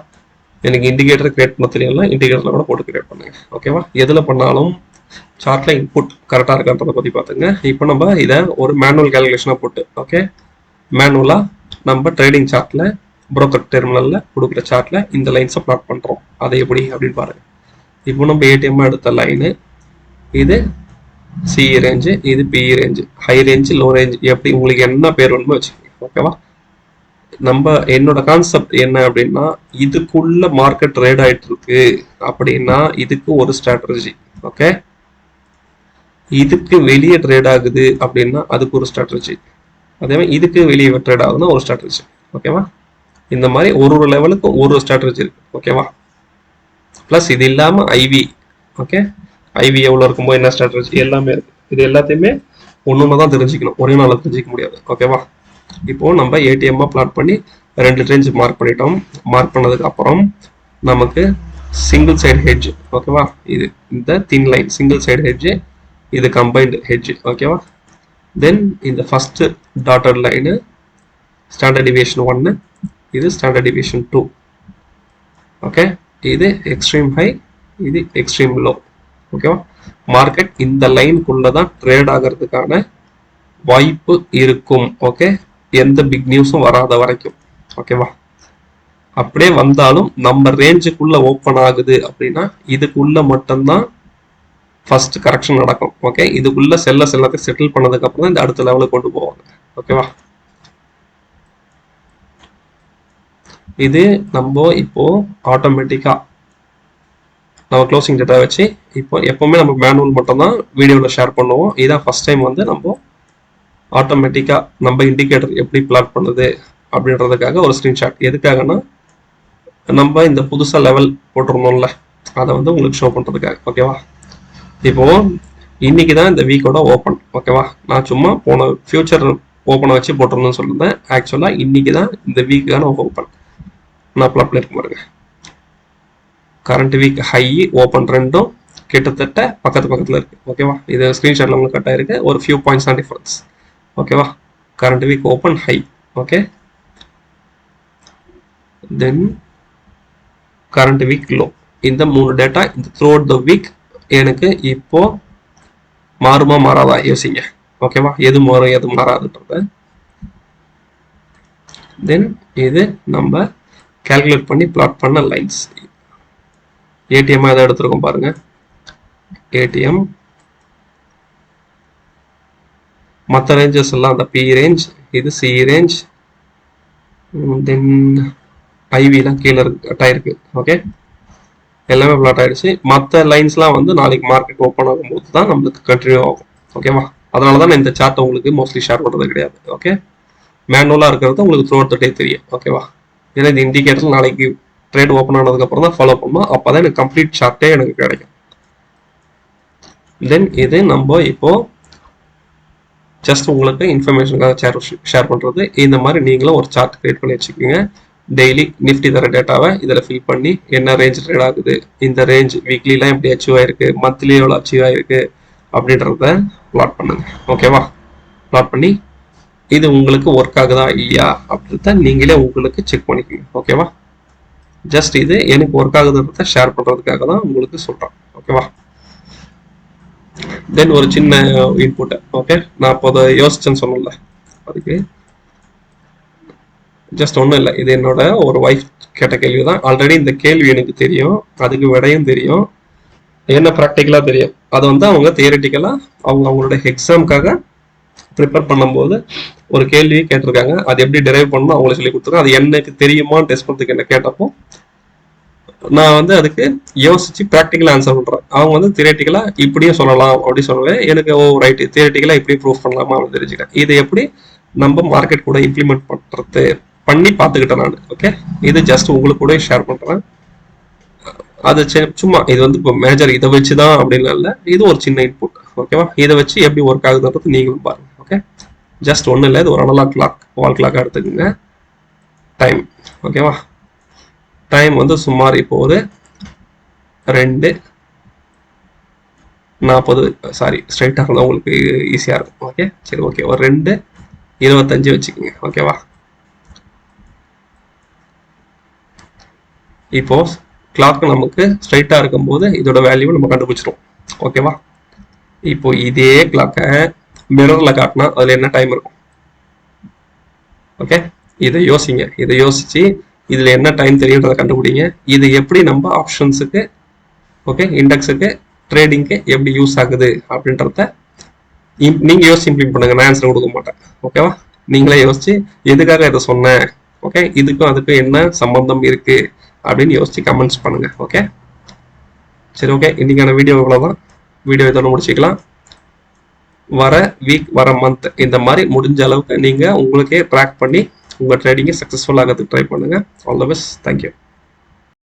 எனக்கு இண்டிகேட்டர் கிரியேட் பண்ண தெரியலாம், இண்டிகேட்டரில் கூட போட்டு கிரியேட் பண்ணுங்க. ஓகேவா? எதில் பண்ணாலும் சார்ட்ல இன்புட் கரெக்டாக இருக்கான்றதை பற்றி பார்த்துங்க. இப்போ நம்ம இதை ஒரு மேனுவல் கேல்குலேஷனாக போட்டு, ஓகே, மேனுவலாக நம்ம ட்ரேடிங் சார்ட்டில் புரோக்கர் டெர்மினலில் கொடுக்குற சார்ட்டில் இந்த லைன்ஸை பிளாட் பண்ணுறோம். அதை எப்படி அப்படின்னு பாருங்கள். இப்போ நம்ம ஏடிஎம் எடுத்த லைனு இது சிஇ ரேஞ்சு, இது PE range, high range, low range, எப்படி உங்களுக்கு என்ன பேர் வேணுமோ வச்சுக்கோங்க. ஓகேவா? நம்ம என்னோட கான்செப்ட் என்ன அப்படின்னா, இதுக்குள்ள மார்க்கெட் ட்ரேட் ஆகிட்டு இருக்கு அப்படின்னா இதுக்கு ஒரு ஸ்ட்ராட்டஜி. ஓகே, இதுக்கு வெளியே ட்ரேட் ஆகுது அப்படின்னா அதுக்கு ஒரு ஸ்ட்ராட்டஜி, அதே மாதிரி இதுக்கு வெளியே ட்ரேட் ஆகுதுன்னா ஒரு ஸ்ட்ராட்டஜி. ஓகேவா? இந்த மாதிரி ஒரு லெவலுக்கு ஒரு ஸ்ட்ராட்டஜி இருக்கு. ஓகேவா? ப்ளஸ் இது இல்லாமல் ஐவி. ஓகே, ஐவி எவ்வளோ இருக்கும்போது என்ன ஸ்ட்ராட்டஜி எல்லாமே இருக்கு. இது எல்லாத்தையுமே ஒன்று தான் தெரிஞ்சுக்கணும், ஒரே நாளில் தெரிஞ்சிக்க முடியாது. ஓகேவா? இப்போ நம்ம ஏடிஎம்மாக பிளாட் பண்ணி 2 ரேஞ்ச் மார்க் பண்ணிட்டோம். மார்க் பண்ணதுக்கு அப்புறம் நமக்கு சிங்கிள் சைடு ஹெட்ஜ். ஓகேவா? இது இந்த thin line single side hedge, இது கம்பைன்டு ஹெட்ஜ். ஓகேவா? தென் இந்த first dotted line standard deviation 1, இது ஸ்டாண்டர்ட் டிவியேஷன் 2. ஓகே, இது எக்ஸ்ட்ரீம் ஹை, இது எக்ஸ்ட்ரீம் லோ. ஓகேவா? மார்க்கெட் இந்த லைனுக்குள்ள தான் ட்ரேட் ஆகிறதுக்கான வாய்ப்பு இருக்கும். ஓகே, எந்த பிக் நியூஸும் வராத வரைக்கும். ஓகேவா? அப்படியே வந்தாலும் நம்ம ரேஞ்சுக்குள்ள ஓப்பன் ஆகுது அப்படின்னா இதுக்குள்ள மட்டும்தான் ஃபர்ஸ்ட் கரெக்ஷன் நடக்கும். ஓகே, இதுக்குள்ள செல்லர்ஸ் எல்லாத்தையும் செட்டில் பண்ணதுக்கு அப்புறம் தான் இந்த அடுத்த லெவலுக்கு கொண்டு போவாங்க. ஓகேவா? இது நம்ம இப்போ ஆட்டோமேட்டிக்கா நம்ம க்ளோசிங் டேட்டா வச்சு இப்போ எப்பவுமே நம்ம மேனுவல் மட்டும் தான் வீடியோவில் ஷேர் பண்ணுவோம். இதான் ஃபர்ஸ்ட் டைம் வந்து நம்ம ஆட்டோமேட்டிக்கா நம்ம இண்டிகேட்டர் எப்படி பிளாட் பண்ணுது அப்படின்றதுக்காக ஒரு ஸ்கிரீன்ஷாட். எதுக்காகனா நம்ம இந்த புதுசா லெவல் போட்டிருந்தோம்ல அதை வந்து உங்களுக்கு ஷோ பண்றதுக்காக. ஓகேவா? இப்போ இன்னைக்கு தான் இந்த வீக்கோட ஓப்பன். ஓகேவா? நான் சும்மா போன ஃபியூச்சர் ஓப்பனை வச்சு போட்டிருந்தேன்னு சொல்லியிருந்தேன். ஆக்சுவலா இன்னைக்கு தான் இந்த வீக்கான ஓப்பன். நான் அப்ளை பண்ணிருக்க பாருங்க. கரண்ட் வீக் ஹை ஓப்பன் ரெண்டும் கிட்டத்தட்ட பக்கத்துல இருக்கு. ஓகேவா? இது ஸ்கிரீன்ஷாட்ல உங்களுக்கு கட் ஆயிருக்கு. ஒரு ஃபியூ பாயிண்ட்ஸ் தான் டிஃபரன்ஸ். ஓகேவா? Current week open high. Okay, then current week low. இந்த 3 டேட்டா இந்த த்ரூ அவுட் த வீக் எனக்கு இப்போ மாறுமா மாறாதா யோசிங்க. ஓகேவா? எது மாறும் எது மாறாதுன்றத தென் இது நம்ம கால்குலேட் பண்ணி பிளாட் பண்ண லைன்ஸ். ஏடிஎம் எதை எடுத்துருக்கோம் பாருங்க. ஏடிஎம் மற்ற ரேஞ்சஸ் எல்லாம் அந்த பி ரேஞ்ச், இது சி ரேஞ்ச், தென் ஐவிலாம் கீழே கட் ஆயிருக்கு. ஓகே, எல்லாமே பிளாட் ஆயிடுச்சு. மற்ற லைன்ஸ்லாம் வந்து நாளைக்கு மார்க்கெட் ஓப்பன் ஆகும்போது தான் நம்மளுக்கு கண்டினியூ ஆகும். ஓகேவா? அதனால தான் நான் இந்த சார்ட்டை உங்களுக்கு மோஸ்ட்லி ஷேர் பண்ணுறது கிடையாது. ஓகே, மேனுவலாக இருக்கிறது உங்களுக்கு த்ரூ அவுட் த டே தெரியும். ஓகேவா? ஏன்னா இந்த இண்டிகேட்டர் நாளைக்கு ட்ரேட் ஓப்பன் ஆனதுக்கப்புறம் தான் ஃபாலோ பண்ணணும். அப்போ தான் எனக்கு கம்ப்ளீட் சார்ட்டே எனக்கு கிடைக்கும். தென் இது நம்ம இப்போ ஜஸ்ட் உங்களுக்கு இன்ஃபர்மேஷனுக்காக ஷேர் பண்ணுறது. இந்த மாதிரி நீங்களும் ஒரு சார்ட் கிரியேட் பண்ணி வச்சுக்கோங்க. டெய்லி நிஃப்டி தர டேட்டாவை இதில் ஃபில் பண்ணி என்ன ரேஞ்ச் ட்ரேட் ஆகுது, இந்த ரேஞ்ச் வீக்லிலாம் எப்படி அச்சீவ் ஆயிருக்கு, மந்த்லி எவ்வளோ அச்சீவ் ஆயிருக்கு அப்படின்றத பிளாட் பண்ணுங்க. ஓகேவா? பிளாட் பண்ணி இது உங்களுக்கு ஒர்க் ஆகுதா இல்லையா அப்படின்றத நீங்களே உங்களுக்கு செக் பண்ணிக்கோங்க. ஓகேவா? ஜஸ்ட் இது எனக்கு ஒர்க் ஆகுதுன்றத ஷேர் பண்ணுறதுக்காக தான் உங்களுக்கு சொல்கிறேன். ஓகேவா? தென் ஒரு சின்ன இன்புட். ஓகே, நான் இப்போ அதை யோசிச்சேன்னு சொன்னல, அதுக்கு ஜஸ்ட் ஒன்றும் இல்லை. இது என்னோட ஒரு ஒய்ஃப் கேட்ட கேள்வி தான். ஆல்ரெடி இந்த கேள்வி எனக்கு தெரியும், அதுக்கு விடையும் தெரியும், என்ன ப்ராக்டிக்கலாக தெரியும். அதை வந்து அவங்க தியரிட்டிக்கலாக அவங்களோட எக்ஸாமுக்காக ப்ரிப்பேர் பண்ணும்போது ஒரு கேள்வி கேட்டிருக்காங்க. அது எப்படி டெரைவ் பண்ணணும் அவங்கள சொல்லி கொடுத்துருக்கேன். அது எனக்கு தெரியுமான்னு டெஸ்ட் பண்ணுறதுக்கு என்ன கேட்டப்போ நான் வந்து அதுக்கு யோசிச்சு ப்ராக்டிக்கலாக ஆன்சர் பண்ணுறேன். அவங்க வந்து தியரிட்டிக்கலாக இப்படியும் சொல்லலாம் அப்படி சொல்லுவேன். எனக்கு ரைட்டு தியரிட்டிக்கலாக இப்படி ப்ரூவ் பண்ணலாமா அப்படின்னு தெரிஞ்சுக்கிறேன். இதை எப்படி நம்ம மார்க்கெட் கூட இம்ப்ளிமெண்ட் பண்ணுறது பண்ணி பார்த்துக்கிட்டேன் நான். ஓகே, இது ஜஸ்ட் உங்களுக்கு கூட ஷேர் பண்ணுறேன். அது சும்மா இது வந்து இப்போ மேஜர் இதை வச்சு தான் அப்படின்லாம் இல்லை, இது ஒரு சின்ன இன்புட். ஓகேவா? இதை வச்சு எப்படி ஒர்க் ஆகுதுன்றது நீங்களும் பாருங்க. ஓகே, ஜஸ்ட் ஒன்றும் இல்லை, இது ஒரு அனலாக் கிளாக், வால் கிளாக் எடுத்துக்கோங்க. டைம். ஓகேவா? டைம் வந்து சுமார் இப்போ ஒரு 2:40. சாரி, ஸ்ட்ரைட்டாக இருந்தால் உங்களுக்கு ஈஸியாக இருக்கும். ஓகே, சரி, ஓகே, ஒரு 2:25 வச்சுக்கோங்க. ஓகேவா? இப்போ கிளாக் நமக்கு ஸ்ட்ரைட்டாக இருக்கும்போது இதோட வேல்யூவை நம்ம கண்டுபிடிச்சிடும். ஓகேவா? இப்போ இதே கிளாக்கை மிரரில் காட்டினா அதில் என்ன டைம் இருக்கும்? ஓகே, இதை யோசிங்க. இதை யோசிச்சு இதில் என்ன டைம் தெரியுன்றதை கண்டுபிடிங்க. இது எப்படி நம்ம ஆப்ஷன்ஸுக்கு, ஓகே, இண்டெக்ஸுக்கு, ட்ரேடிங்க்கு எப்படி யூஸ் ஆகுது அப்படின்றத நீங்கள் யோசிச்சு இம்ப்ளிமெண்ட் பண்ணுங்க. நான் ஆன்சர் கொடுக்க மாட்டேன். ஓகேவா? நீங்களே யோசிச்சு எதுக்காக இதை சொன்னேன், ஓகே, இதுக்கும் அதுக்கும் என்ன சம்பந்தம் இருக்கு அப்படின்னு யோசிச்சு கமெண்ட்ஸ் பண்ணுங்க. ஓகே, சரி, ஓகே, இன்னைக்கான வீடியோ இவ்வளோதான். வீடியோ இதோட முடிச்சுக்கலாம். வர வீக், வர மந்த், இந்த மாதிரி முடிஞ்ச அளவுக்கு நீங்கள் உங்களுக்கே ட்ராக் பண்ணி உங்கள் ட்ரேடிங்கை சக்ஸஸ்ஃபுல் ஆகிறதுக்கு ட்ரை பண்ணுங்கள். All the best. தேங்க்யூ.